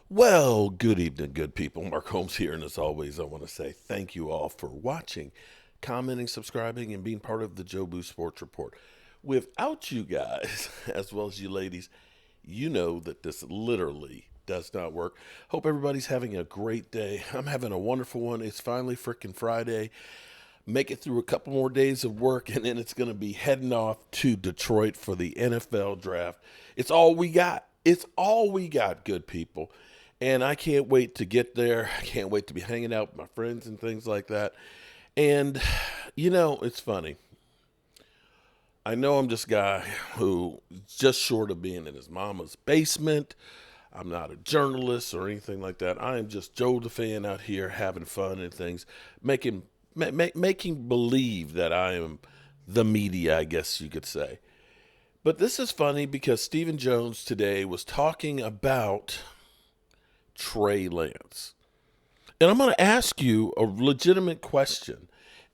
Well, good evening, good people. Mark Holmes here, and as always, I want to say thank you all for watching, commenting, subscribing, and being part of the Joe Boo Sports Report. Without you guys, as well as you ladies, you know that this literally does not work. Hope everybody's having a great day. I'm having a wonderful one. It's finally freaking Friday. Make it through a couple more days of work, and then it's going to be heading off to Detroit for the NFL draft. It's all we got. It's all we got, good people. And I can't wait to get there. I can't wait to be hanging out with my friends and things like that. And, it's funny. I know I'm this guy who is just short of being in his mama's basement. I'm not a journalist or anything like that. I am just Joe the fan out here having fun and things, making believe that I am the media, I guess you could say. But this is funny because Stephen Jones today was talking about Trey Lance. And I'm going to ask you a legitimate question.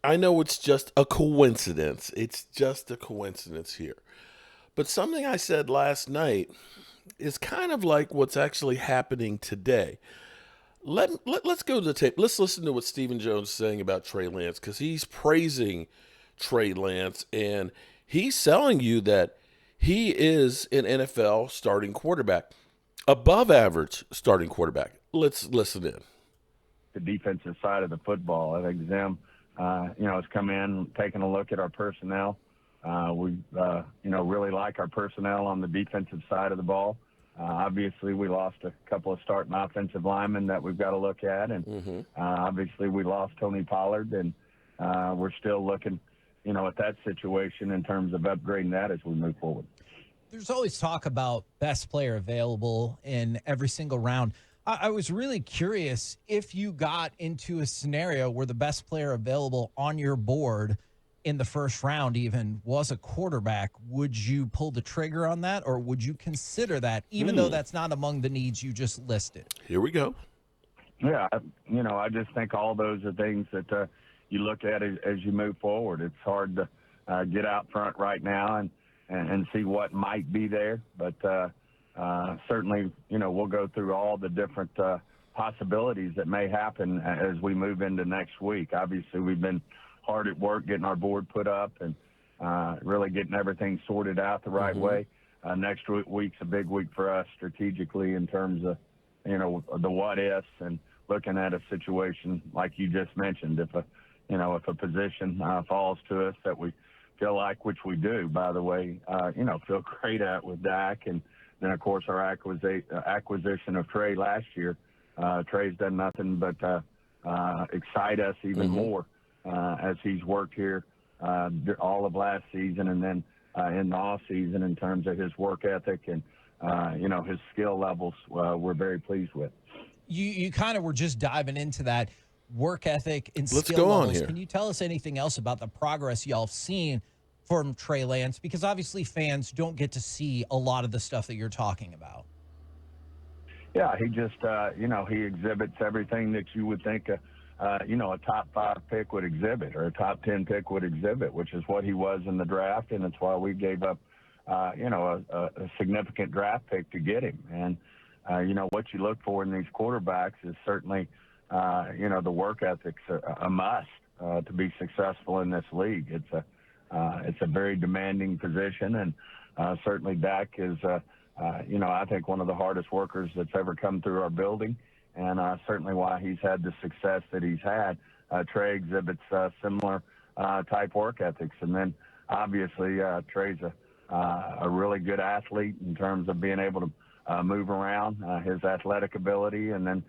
I know it's just a coincidence. It's just a coincidence here. But something I said last night is kind of like what's actually happening today. Let's go to the tape. Let's listen to what Stephen Jones is saying about Trey Lance because he's praising Trey Lance and he's selling you that he is an NFL starting quarterback, above average starting quarterback. Let's listen in. The defensive side of the football. I think Zim, has come in, taken a look at our personnel. We, really like our personnel on the defensive side of the ball. Obviously, we lost a couple of starting offensive linemen that we've got to look at, and obviously we lost Tony Pollard, and we're still looking, at that situation in terms of upgrading that as we move forward. There's always talk about best player available in every single round. I was really curious if you got into a scenario where the best player available on your board in the first round even was a quarterback, would you pull the trigger on that, or would you consider that, even though that's not among the needs you just listed? Here we go. Yeah, I just think all those are things that you look at as you move forward. It's hard to get out front right now and see what might be there, but certainly, we'll go through all the different possibilities that may happen as we move into next week. Obviously, we've been hard at work getting our board put up and really getting everything sorted out the right way. Next week's a big week for us strategically in terms of, the what ifs and looking at a situation like you just mentioned. If a position falls to us that we feel like, which we do, by the way, feel great at with Dak, and then of course our acquisition of Trey last year. Trey's done nothing but excite us even more as he's worked here all of last season, and then in the off season in terms of his work ethic and his skill levels. We're very pleased with. You kind of were just diving into that work ethic and Let's skill go on levels. here. Can you tell us anything else about the progress y'all have seen from Trey Lance? Because obviously fans don't get to see a lot of the stuff that you're talking about. Yeah, he just, he exhibits everything that you would think a top 5 pick would exhibit or a top 10 pick would exhibit, which is what he was in the draft, and it's why we gave up, a significant draft pick to get him. And, what you look for in these quarterbacks is certainly, the work ethic's a must to be successful in this league. It's a very demanding position, and certainly Dak is, I think one of the hardest workers that's ever come through our building, and certainly why he's had the success that he's had. Trey exhibits similar type work ethics, and then obviously Trey's a really good athlete in terms of being able to move around, his athletic ability, and then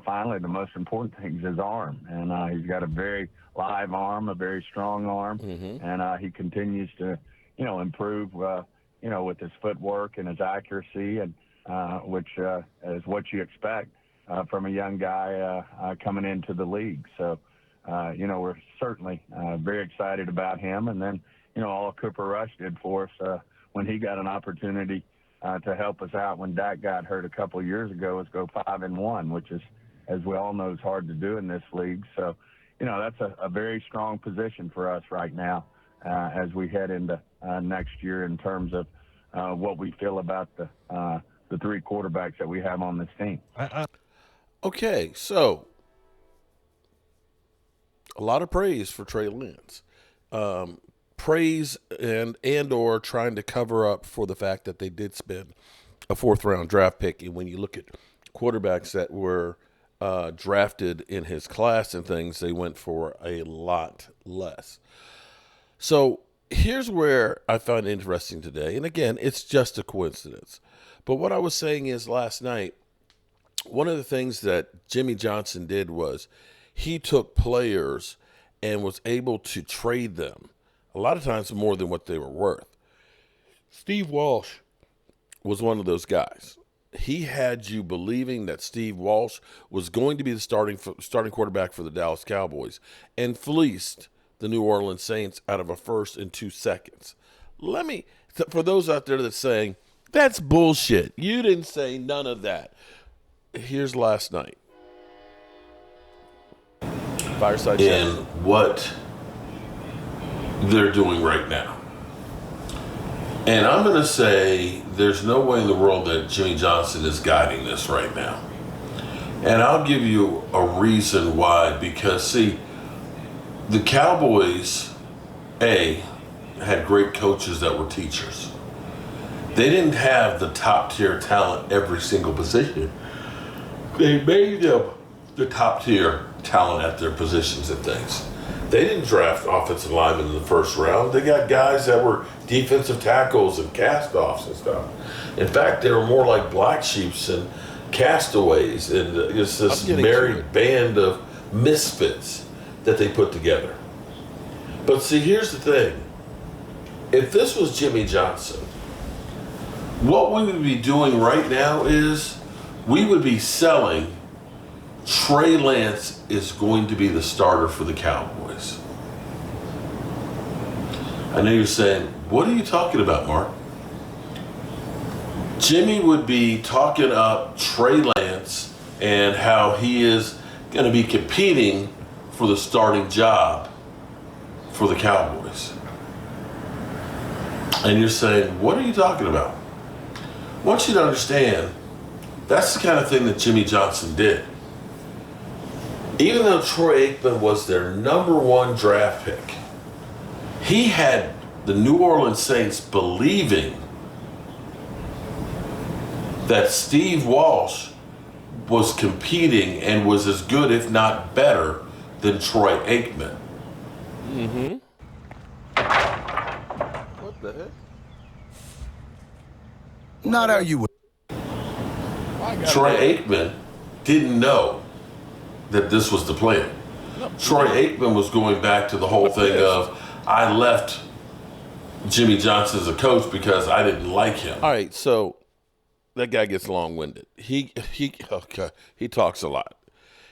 finally the most important thing is his arm, and he's got a very live arm, a very strong arm, and he continues to improve with his footwork and his accuracy, and which is what you expect from a young guy coming into the league. So we're certainly very excited about him. And then all Cooper Rush did for us when he got an opportunity to help us out when Dak got hurt a couple of years ago is go 5-1, which is, as we all know, is hard to do in this league. So, that's a very strong position for us right now as we head into next year in terms of what we feel about the the three quarterbacks that we have on this team. Okay, so a lot of praise for Trey Lance. Praise and or trying to cover up for the fact that they did spend a 4th-round draft pick. And when you look at quarterbacks that were drafted in his class and things, they went for a lot less. So here's where I found interesting today. And again, it's just a coincidence. But what I was saying is last night, one of the things that Jimmy Johnson did was he took players and was able to trade them a lot of times more than what they were worth. Steve Walsh was one of those guys. He had you believing that Steve Walsh was going to be the starting quarterback for the Dallas Cowboys and fleeced the New Orleans Saints out of a first in 2 seconds. For those out there that's saying, that's bullshit. You didn't say none of that. Here's last night. Fireside chat. And what they're doing right now. And I'm going to say there's no way in the world that Jimmy Johnson is guiding this right now. And I'll give you a reason why. Because, see, the Cowboys, had great coaches that were teachers. They didn't have the top-tier talent every single position. They made them the top-tier talent at their positions and things. They didn't draft offensive linemen in the first round. They got guys that were defensive tackles and cast-offs and stuff. In fact, they were more like black sheeps and castaways, and it's this merry band of misfits that they put together. But see, here's the thing. If this was Jimmy Johnson, what we would be doing right now is we would be selling Trey Lance is going to be the starter for the Cowboys. I know you're saying, what are you talking about, Mark? Jimmy would be talking up Trey Lance and how he is going to be competing for the starting job for the Cowboys. And you're saying, what are you talking about? I want you to understand, that's the kind of thing that Jimmy Johnson did. Even though Troy Aikman was their #1 draft pick, he had the New Orleans Saints believing that Steve Walsh was competing and was as good, if not better, than Troy Aikman. Mm-hmm. What the heck? Not how you would. Troy Aikman didn't know that this was the plan. No. Troy Aikman was going back to the whole thing of, I left Jimmy Johnson as a coach because I didn't like him. All right, so that guy gets long-winded. He talks a lot.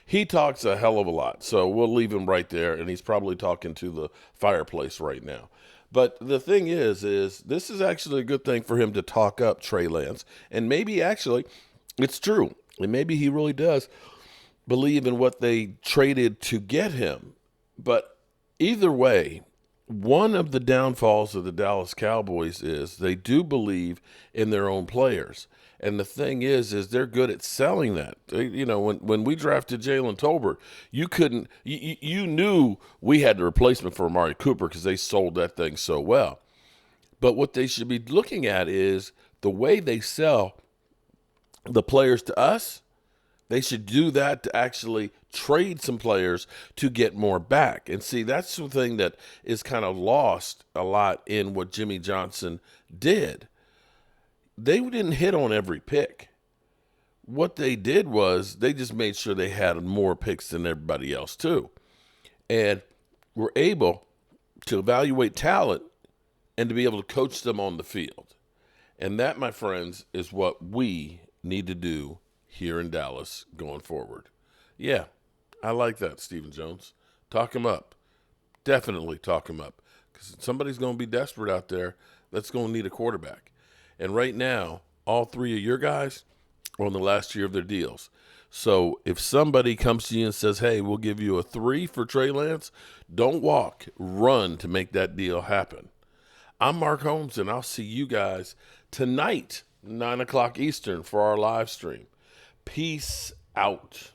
He talks a hell of a lot. So we'll leave him right there, and he's probably talking to the fireplace right now. But the thing is this is actually a good thing for him to talk up Trey Lance. And maybe actually it's true. And maybe he really does believe in what they traded to get him. But either way, one of the downfalls of the Dallas Cowboys is they do believe in their own players. And the thing is they're good at selling that. When we drafted Jalen Tolbert, you knew we had the replacement for Amari Cooper because they sold that thing so well. But what they should be looking at is the way they sell the players to us. They should do that to actually trade some players to get more back. And see, that's the thing that is kind of lost a lot in what Jimmy Johnson did. They didn't hit on every pick. What they did was they just made sure they had more picks than everybody else too. And were able to evaluate talent and to be able to coach them on the field. And that, my friends, is what we need to do here in Dallas going forward. Yeah, I like that, Stephen Jones. Talk him up. Definitely talk him up. Because somebody's going to be desperate out there that's going to need a quarterback. And right now, all 3 of your guys are on the last year of their deals. So if somebody comes to you and says, hey, we'll give you a 3 for Trey Lance, don't walk. Run to make that deal happen. I'm Mark Holmes, and I'll see you guys tonight, 9 o'clock Eastern for our live stream. Peace out.